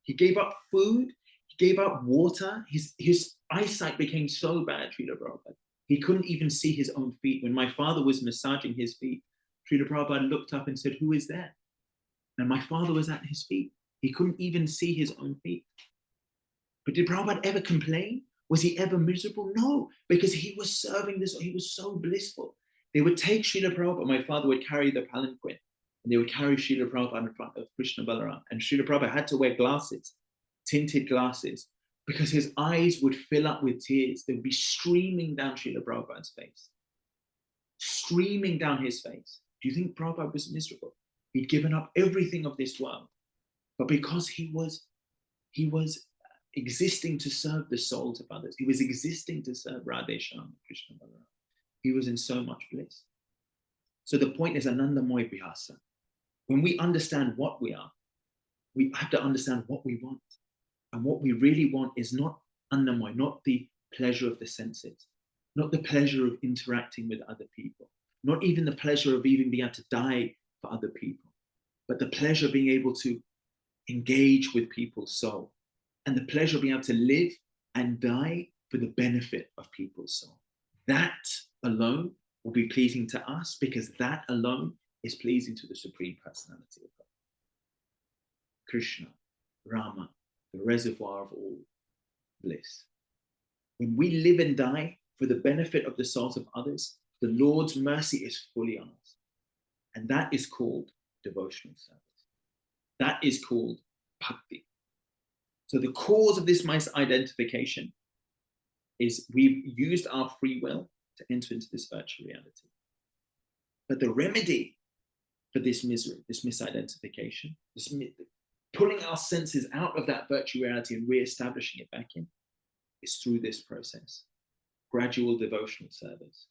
A: He gave up food. He gave up water. His eyesight became so bad, Srila Prabhupada. He couldn't even see his own feet. When my father was massaging his feet, Srila Prabhupada looked up and said, who is there? And my father was at his feet. He couldn't even see his own feet. But did Prabhupada ever complain? Was he ever miserable? No, because he was serving this. He was so blissful. They would take Srila Prabhupada. My father would carry the palanquin, and they would carry Srila Prabhupada in front of Krishna Balaram. And Srila Prabhupada had to wear glasses, tinted glasses, because his eyes would fill up with tears. They would be streaming down Srila Prabhupada's face. Streaming down his face. Do you think Prabhupada was miserable? He'd given up everything of this world. But because he was existing to serve the souls of others, he was existing to serve Radhe Shyam, Krishna Balaram, he was in so much bliss. So the point is Anandamoy Vihasa. When we understand what we are, we have to understand what we want. And what we really want is not Annamoy, not the pleasure of the senses, not the pleasure of interacting with other people, not even the pleasure of even being able to die for other people, but the pleasure of being able to engage with people's soul, and the pleasure of being able to live and die for the benefit of people's soul. That alone will be pleasing to us, because that alone is pleasing to the Supreme Personality of God. Krishna, Rama, the reservoir of all bliss. When we live and die for the benefit of the souls of others, the Lord's mercy is fully on us. And that is called devotional service. That is called bhakti. So the cause of this misidentification is we've used our free will to enter into this virtual reality. But the remedy for this misery, this misidentification, this pulling our senses out of that virtual reality and re-establishing it back in, is through this process, gradual devotional service,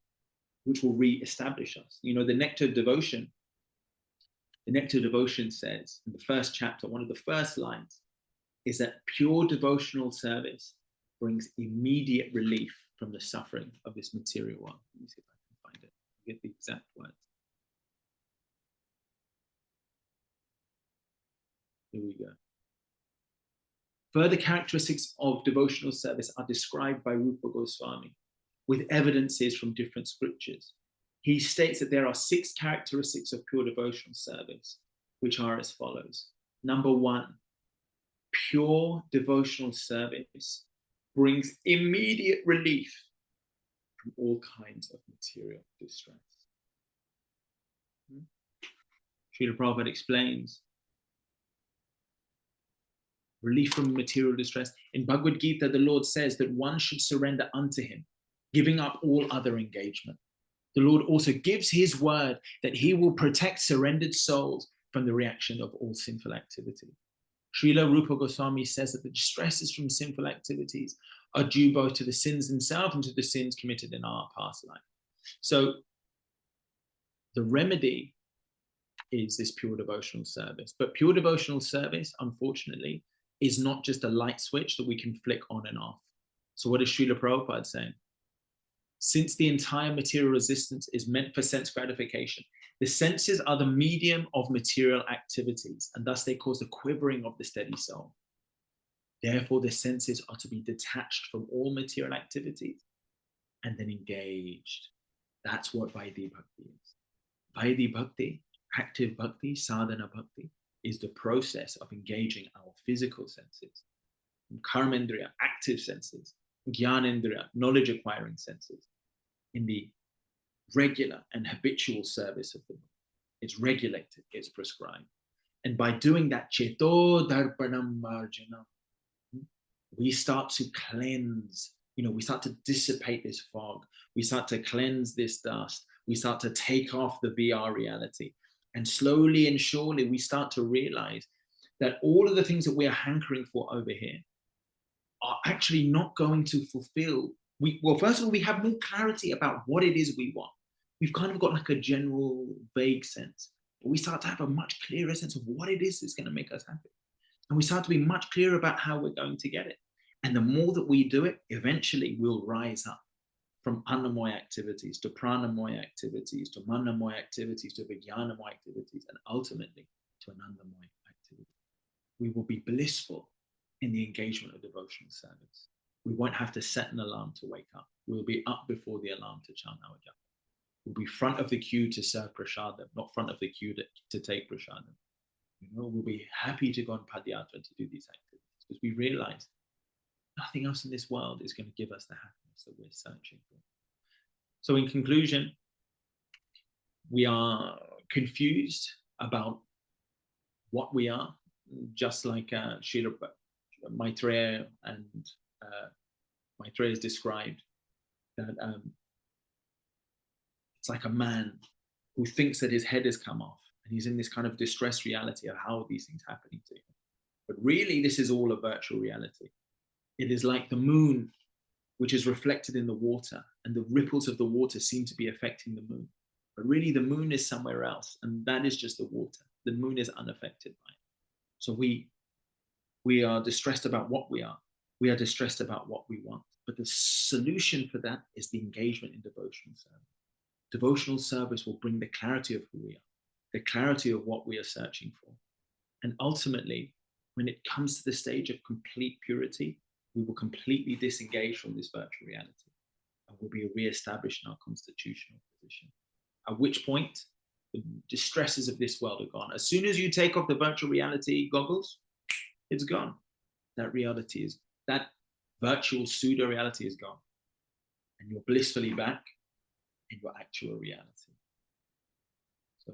A: which will re-establish us. You know, the Nectar of Devotion says in the first chapter, one of the first lines is that pure devotional service brings immediate relief from the suffering of this material world. Let me see if I can find it. I'll get the exact words. Here we go. Further characteristics of devotional service are described by Rupa Goswami with evidences from different scriptures. He states that there are 6 characteristics of pure devotional service, which are as follows. Number 1, pure devotional service brings immediate relief from all kinds of material distress. Srila Prabhupada explains relief from material distress. In Bhagavad Gita, the Lord says that one should surrender unto him, giving up all other engagement. The Lord also gives his word that he will protect surrendered souls from the reaction of all sinful activity. Srila Rupa Goswami says that the distresses from sinful activities are due both to the sins themselves and to the sins committed in our past life. So the remedy is this pure devotional service. But pure devotional service, unfortunately, is not just a light switch that we can flick on and off. So what is Srila Prabhupada saying? Since the entire material existence is meant for sense gratification, the senses are the medium of material activities, and thus they cause the quivering of the steady soul. Therefore, the senses are to be detached from all material activities and then engaged. That's what Vaidhi Bhakti is. Vaidhi Bhakti, active Bhakti, sadhana Bhakti, is the process of engaging our physical senses, karmendriya, active senses, jnanendriya, knowledge acquiring senses, in the regular and habitual service of the Lord. It's regulated, it's prescribed. And by doing that, cheto darpanam marjanam, we start to cleanse, we start to dissipate this fog. We start to cleanse this dust. We start to take off the VR reality. And slowly and surely, we start to realize that all of the things that we are hankering for over here are actually not going to fulfill. Well, first of all, we have more clarity about what it is we want. We've kind of got like a general vague sense, but we start to have a much clearer sense of what it is that's going to make us happy. And we start to be much clearer about how we're going to get it. And the more that we do it, eventually we'll rise up from annamoy activities to pranamoy activities to manamoy activities to vijnanamoy activities and ultimately to anandamoy activity. We will be blissful in the engagement of devotional service. We won't have to set an alarm to wake up. We'll be up before the alarm to chant our japa. We'll be front of the queue to serve prasadam, not front of the queue to take prasadam. We'll be happy to go on padayatra to do these activities because we realize nothing else in this world is going to give us the happiness that we're searching for. So in conclusion, we are confused about what we are, just like Srila Maitreya and Maitreya is described that it's like a man who thinks that his head has come off and he's in this kind of distressed reality of how are these things happening to him. But really, this is all a virtual reality. It is like the moon, which is reflected in the water, and the ripples of the water seem to be affecting the moon. But really, the moon is somewhere else, and that is just the water. The moon is unaffected by it. So we are distressed about what we are. We are distressed about what we want. But the solution for that is the engagement in devotional service. Devotional service will bring the clarity of who we are, the clarity of what we are searching for. And ultimately, when it comes to the stage of complete purity, we will completely disengage from this virtual reality and will be re-established in our constitutional position. At which point, the distresses of this world are gone. As soon as you take off the virtual reality goggles, it's gone. That virtual pseudo reality is gone. And you're blissfully back in your actual reality. So,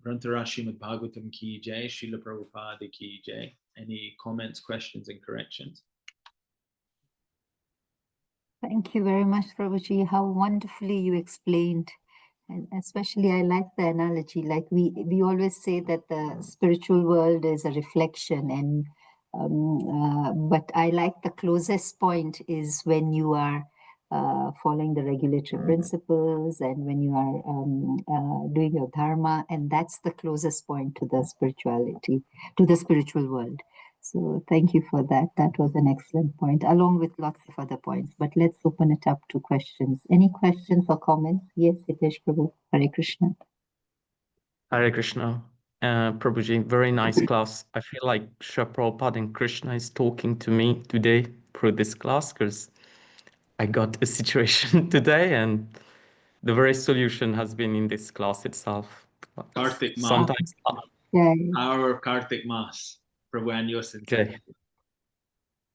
A: Grantara Srimad Bhagavatam ki jai, Srila Prabhupada ki jai. Any comments, questions, and corrections?
B: Thank you very much, Prabhuji. How wonderfully you explained. And especially I like the analogy, like we always say that the spiritual world is a reflection, and but I like the closest point is when you are following the regulatory principles and when you are doing your dharma, and that's the closest point to the spirituality, to the spiritual world. So thank you for that. That was an excellent point, along with lots of other points. But let's open it up to questions. Any questions or comments? Yes, Hitesh Prabhu. Hare Krishna.
C: Hare Krishna. Prabhuji, very nice class. I feel like Srila Prabhupada and Krishna is talking to me today through this class because I got a situation today and the very solution has been in this class itself.
A: Kartik Maas.
C: Sometimes,
A: Our Kartik Maas. Prabhu and your
C: okay.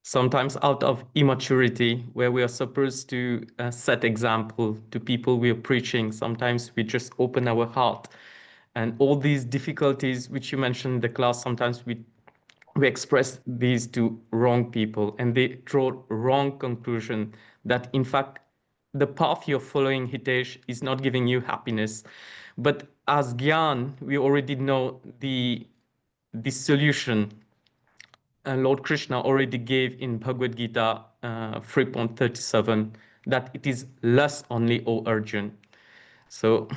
C: Sometimes out of immaturity, where we are supposed to set example to people we are preaching, sometimes we just open our heart. And all these difficulties which you mentioned in the class, sometimes we express these to wrong people and they draw wrong conclusion that in fact the path you're following, Hitesh, is not giving you happiness. But as Gyan, we already know the this solution Lord Krishna already gave in Bhagavad Gita 3.37, that it is lust only, O Arjun. So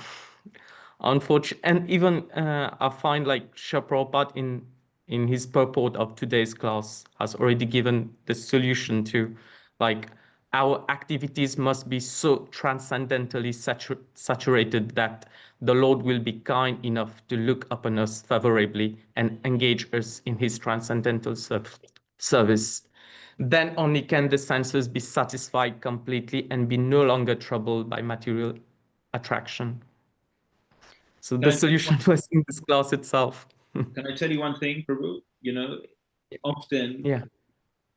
C: unfortunately, and even I find like Srila Prabhupada in his purport of today's class has already given the solution to, like, our activities must be so transcendentally saturated that the Lord will be kind enough to look upon us favorably and engage us in his transcendental service. Then only can the senses be satisfied completely and be no longer troubled by material attraction. So the solution was in this class itself.
A: Can I tell you one thing, Prabhu? You know, often,
C: yeah.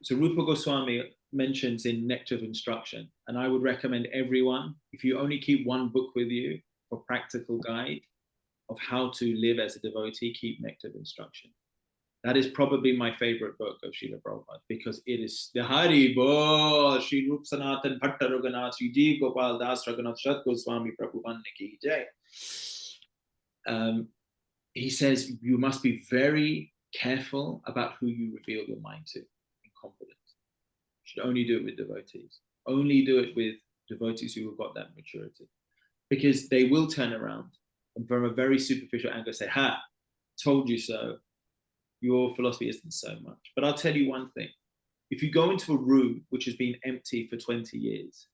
A: So Rupa Goswami mentions in Nectar of Instruction, and I would recommend everyone, if you only keep one book with you for practical guide of how to live as a devotee, keep Nectar of Instruction. That is probably my favorite book of Srila Prabhupada, because it is the Hari Bol, Sri Rup Sanatan Bhatta Raghunath, Sri Ji Gopal Das Raghunath Shat Goswami Prabhu Ki Jai. He says you must be very careful about who you reveal your mind to in confidence. You should only do it with devotees. Only do it with devotees who have got that maturity. Because they will turn around and from a very superficial angle say, ha, told you so. Your philosophy isn't so much. But I'll tell you one thing. If you go into a room which has been empty for 20 years,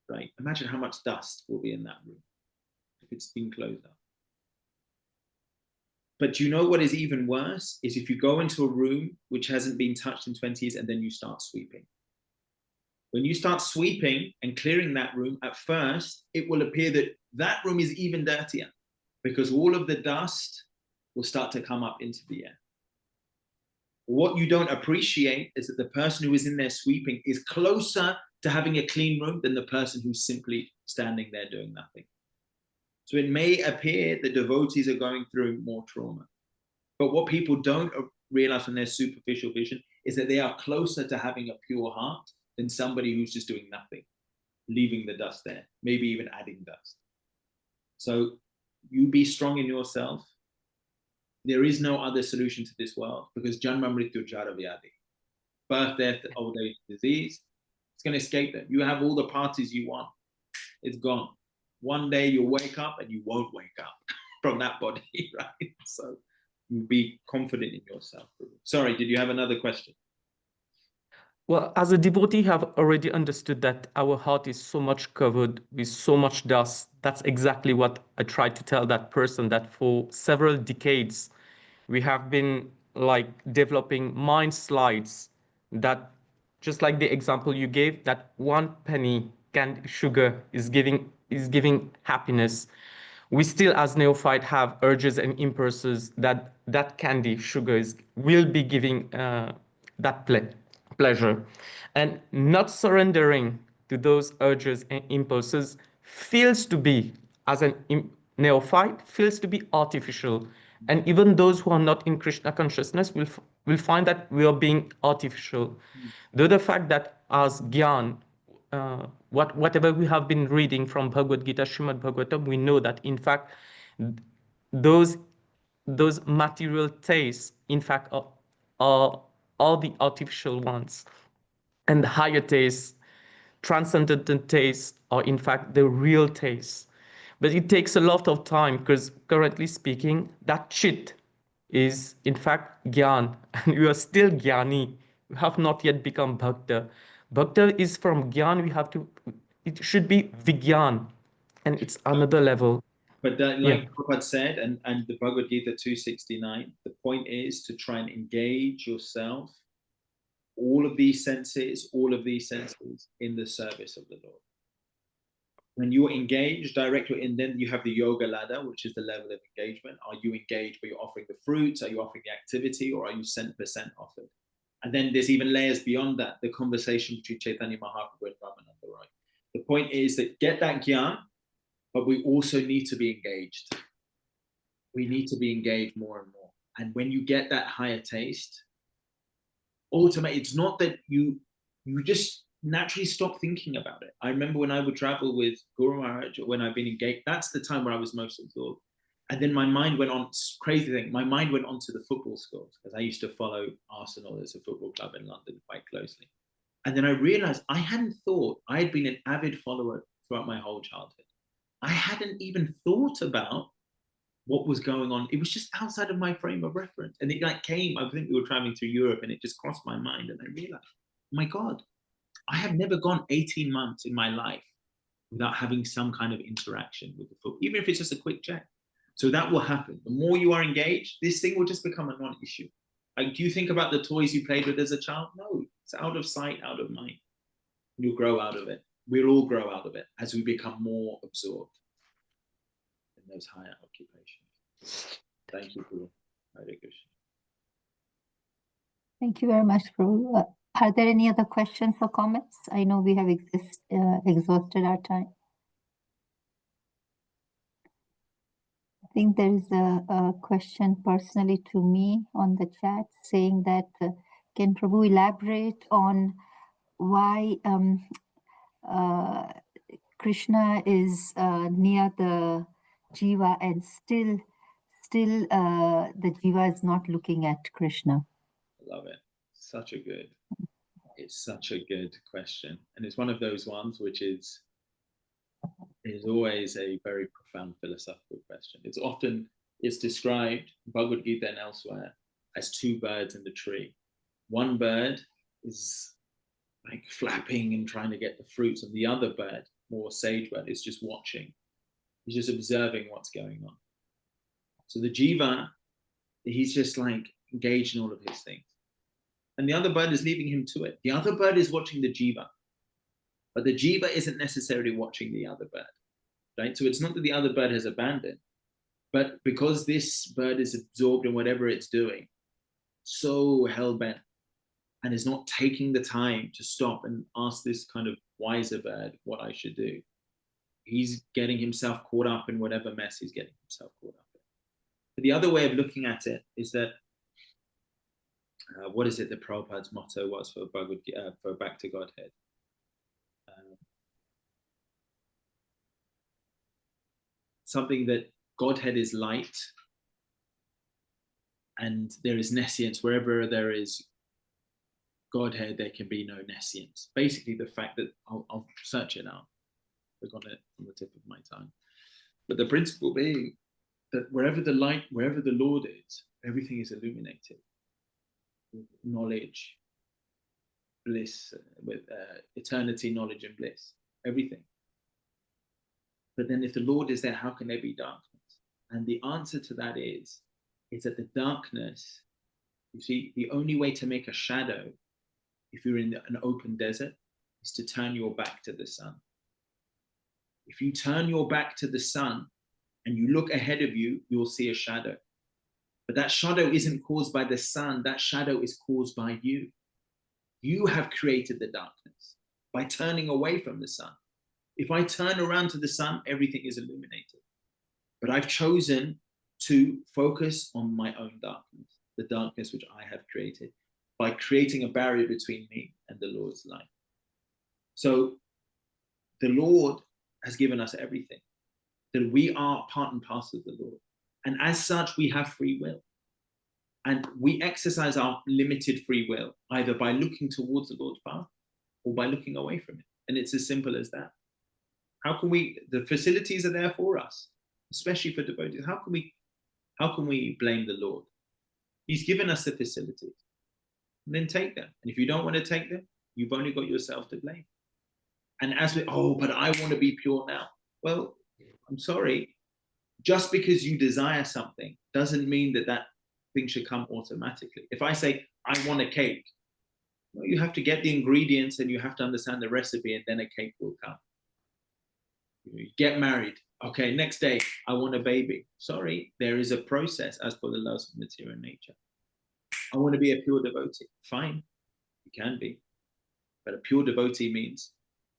A: right? Imagine how much dust will be in that room if it's been closed up. But you know what is even worse is if you go into a room which hasn't been touched in 20 years and then you start sweeping. When you start sweeping and clearing that room, at first, it will appear that that room is even dirtier because all of the dust will start to come up into the air. What you don't appreciate is that the person who is in there sweeping is closer to having a clean room than the person who's simply standing there doing nothing. So it may appear that devotees are going through more trauma. But what people don't realize from their superficial vision is that they are closer to having a pure heart than somebody who's just doing nothing, leaving the dust there, maybe even adding dust. So you be strong in yourself. There is no other solution to this world because Janma Mrityu Jara Vyadi, birth, death, old age, disease, it's going to escape them. You have all the parties you want. It's gone. One day you'll wake up and you won't wake up from that body, right? So you be confident in yourself. Sorry, did you have another question?
C: Well, as a devotee, have already understood that our heart is so much covered with so much dust. That's exactly what I tried to tell that person, that for several decades, we have been like developing mind slides that, just like the example you gave, that 1 penny candy sugar is giving happiness. We still, as neophyte, have urges and impulses that candy sugar will be giving that pleasure. And not surrendering to those urges and impulses feels to be, as a neophyte, feels to be artificial. And even those who are not in Krishna consciousness will find that we are being artificial. Though the fact that as Gyan, whatever we have been reading from Bhagavad Gita, Srimad Bhagavatam, we know that in fact those material tastes, in fact, are the artificial ones, and the higher tastes, transcendental tastes, are in fact the real tastes. But it takes a lot of time because, currently speaking, that chit is in fact Gyan, and we are still Gyani. We have not yet become Bhakta. Bhakta is from Gyan, it should be Vigyan, and it's another level.
A: But that, like Prabhupada said, and the Bhagavad Gita 269, the point is to try and engage yourself, all of these senses, in the service of the Lord. When you're engaged, directly, and then you have the yoga ladder, which is the level of engagement. Are you engaged where you're offering the fruits? Are you offering the activity? Or are you 100% offered? And then there's even layers beyond that, the conversation between Chaitanya Mahaprabhu and Ramananda Roy. The point is that get that gyan, but we also need to be engaged. We need to be engaged more and more. And when you get that higher taste, ultimately, it's not that you just naturally stop thinking about it. I remember when I would travel with Guru Maharaj, when I've been engaged, that's the time where I was most absorbed. And then my mind went on, crazy thing, my mind went on to the football scores, because I used to follow Arsenal, there's a football club in London, quite closely. And then I realized I hadn't thought, I had been an avid follower throughout my whole childhood. I hadn't even thought about what was going on. It was just outside of my frame of reference. And it like came, I think we were traveling through Europe, and it just crossed my mind. And I realized, oh my God, I have never gone 18 months in my life without having some kind of interaction with the football, even if it's just a quick check. So that will happen. The more you are engaged, this thing will just become a non-issue. Like, do you think about the toys you played with as a child? No, it's out of sight, out of mind. You'll grow out of it. We'll all grow out of it as we become more absorbed in those higher occupations. Thank you, Guru. Hare Krishna.
B: Thank you very much, Prabhu. Are there any other questions or comments? I know we have exhausted our time. I think there is a question personally to me on the chat saying that, can Prabhu elaborate on why Krishna is near the jiva and still the jiva is not looking at Krishna?
A: I love it. It's such a good question. And it's one of those ones which is always a very profound philosophical question. It's described in Bhagavad Gita and elsewhere as two birds in the tree. One bird is like flapping and trying to get the fruits, and the other bird, more sage bird, is just watching. He's just observing what's going on. So the jiva, he's just like engaged in all of his things. And the other bird is leaving him to it. The other bird is watching the jiva, but the jiva isn't necessarily watching the other bird, right? So it's not that the other bird has abandoned, but because this bird is absorbed in whatever it's doing, so hell-bent, and is not taking the time to stop and ask this kind of wiser bird what I should do. He's getting himself caught up in whatever mess he's getting himself caught up in. But the other way of looking at it is that, what is it that Prabhupada's motto was for Back to Godhead? Something that Godhead is light, and there is nescience. Wherever there is Godhead, there can be no nescience. Basically, the fact that I'll search it out. I've got it on the tip of my tongue. But the principle being that wherever the light, wherever the Lord is, everything is illuminated with knowledge, bliss, with eternity, knowledge, and bliss. Everything. But then if the Lord is there, how can there be darkness? And the answer to that is that the darkness, you see, the only way to make a shadow, if you're in an open desert, is to turn your back to the sun. If you turn your back to the sun and you look ahead of you, you'll see a shadow. But that shadow isn't caused by the sun, that shadow is caused by you. You have created the darkness by turning away from the sun. If I turn around to the sun, everything is illuminated. But I've chosen to focus on my own darkness, the darkness which I have created, by creating a barrier between me and the Lord's light. So the Lord has given us everything, that we are part and parcel of the Lord. And as such, we have free will. And we exercise our limited free will, either by looking towards the Lord's path or by looking away from it. And it's as simple as that. How can we, the facilities are there for us, especially for devotees. How can we blame the Lord? He's given us the facilities. And then take them. And if you don't want to take them, you've only got yourself to blame. And as we, but I want to be pure now. Well, I'm sorry. Just because you desire something doesn't mean that that thing should come automatically. If I say, I want a cake, well, you have to get the ingredients and you have to understand the recipe, and then a cake will come. You get married. Okay, next day, I want a baby. Sorry, there is a process as per the laws of material nature. I want to be a pure devotee. Fine, you can be. But a pure devotee means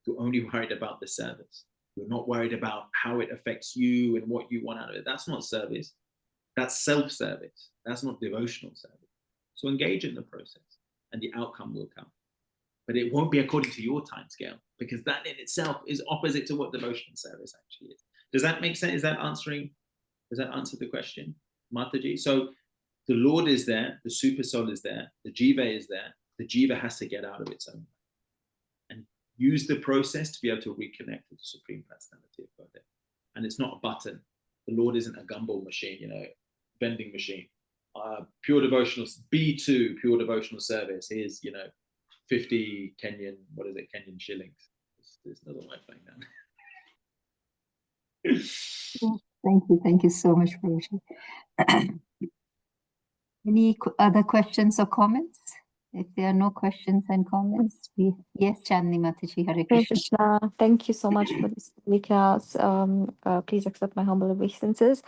A: you're only worried about the service. You're not worried about how it affects you and what you want out of it. That's not service. That's self-service. That's not devotional service. So engage in the process and the outcome will come. But it won't be according to your time scale, because that in itself is opposite to what devotional service actually is. Does that make sense? Is that answering Does that answer the question, Mataji? So the Lord is there, the super soul is there, the jiva is there. The jiva has to get out of its own and use the process to be able to reconnect with the Supreme Personality of Godhead. And it's not a button. The Lord isn't a gumball machine, vending machine. Pure devotional, B2, pure devotional service. Here's, 50 Kenyan shillings. There's another way of playing that.
B: Thank you so much, Prabhuji. Any other questions or comments? If there are no questions and comments, yes, Chandni Mataji, Hare Krishna.
D: Krishna, thank you so much for this class. Please accept my humble obeisances.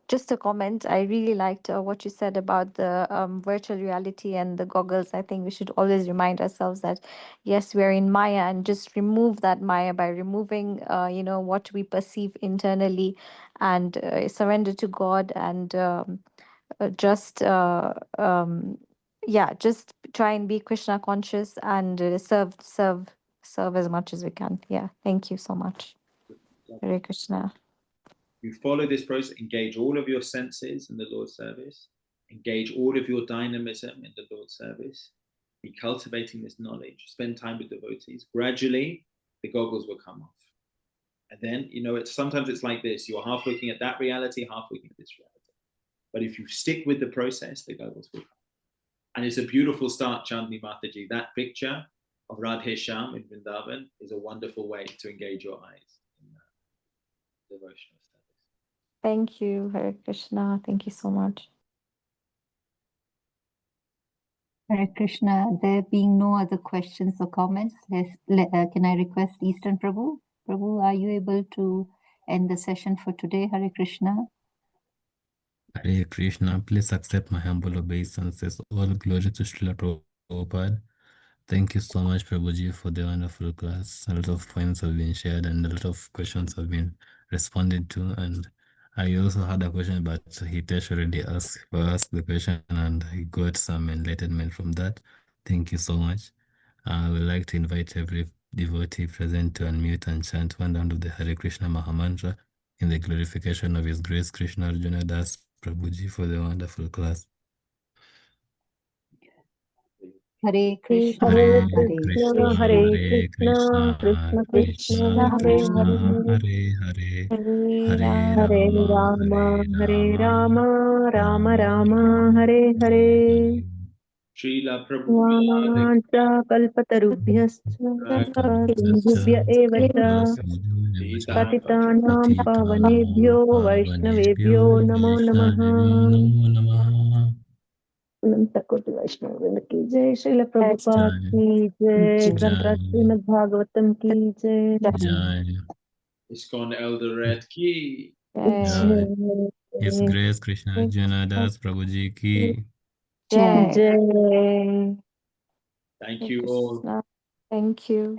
D: Just a comment. I really liked what you said about the virtual reality and the goggles. I think we should always remind ourselves that yes, we're in Maya, and just remove that Maya by removing, what we perceive internally, and surrender to God, and just try and be Krishna conscious, and serve as much as we can. Yeah, thank you so much. Hare Krishna.
A: You follow this process, engage all of your senses in the Lord's service, engage all of your dynamism in the Lord's service, be cultivating this knowledge, spend time with devotees. Gradually, the goggles will come off. And then, sometimes it's like this. You're half looking at that reality, half looking at this reality. But if you stick with the process, the goggles will come. And it's a beautiful start, Chandni Mataji. That picture of Radhe Shyam in Vrindavan is a wonderful way to engage your eyes in devotional studies.
D: Thank you, Hare Krishna. Thank you so much.
B: Hare Krishna. There being no other questions or comments, can I request Eastern Prabhu? Prabhu, are you able to end the session for today? Hare Krishna.
E: Hare Krishna, please accept my humble obeisances. All glory to Srila Prabhupada. Thank you so much, Prabhuji, for the wonderful class. A lot of points have been shared and a lot of questions have been responded to. And I also had a question, but Hitesh already asked the question and I got some enlightenment from that. Thank you so much. I would like to invite every devotee present to unmute and chant one round of the Hare Krishna Mahamantra in the glorification of His Grace Krshnarjuna Das Prabhuji for the wonderful class.
B: Hare Krishna,
E: Hare
D: Krishna,
E: Krishna,
D: Hare
E: Krishna,
D: Krishna,
E: Krishna
D: Krishna
E: Krishna,
D: Hare
E: Hare
D: Hare,
E: Hare,
D: Hare
E: Hare
D: Rama, Hare
E: Rama,
D: Rama, Rama
E: Rama
D: Rama, Hare Hare.
A: Srila Prabhupada
D: Vacha kalpatarubhyascha siddhubhya eva cha patitanam pavanebhyo vaishnavebhyo namo namaha. अनंत कोटि वैष्णव वृंद की जय। श्रील प्रभुपाद की जय। ग्रंथराज श्रीमद् भागवतम की जय।
E: Jai.
A: ISKCON Elder Red Ki.
E: Jai. His Grace Krshnarjuna Das Prabhuji ki.
D: जय।
A: Thank you all.
D: Thank you.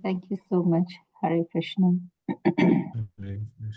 B: Thank you so much. Hare Krishna.
E: Hare Krishna.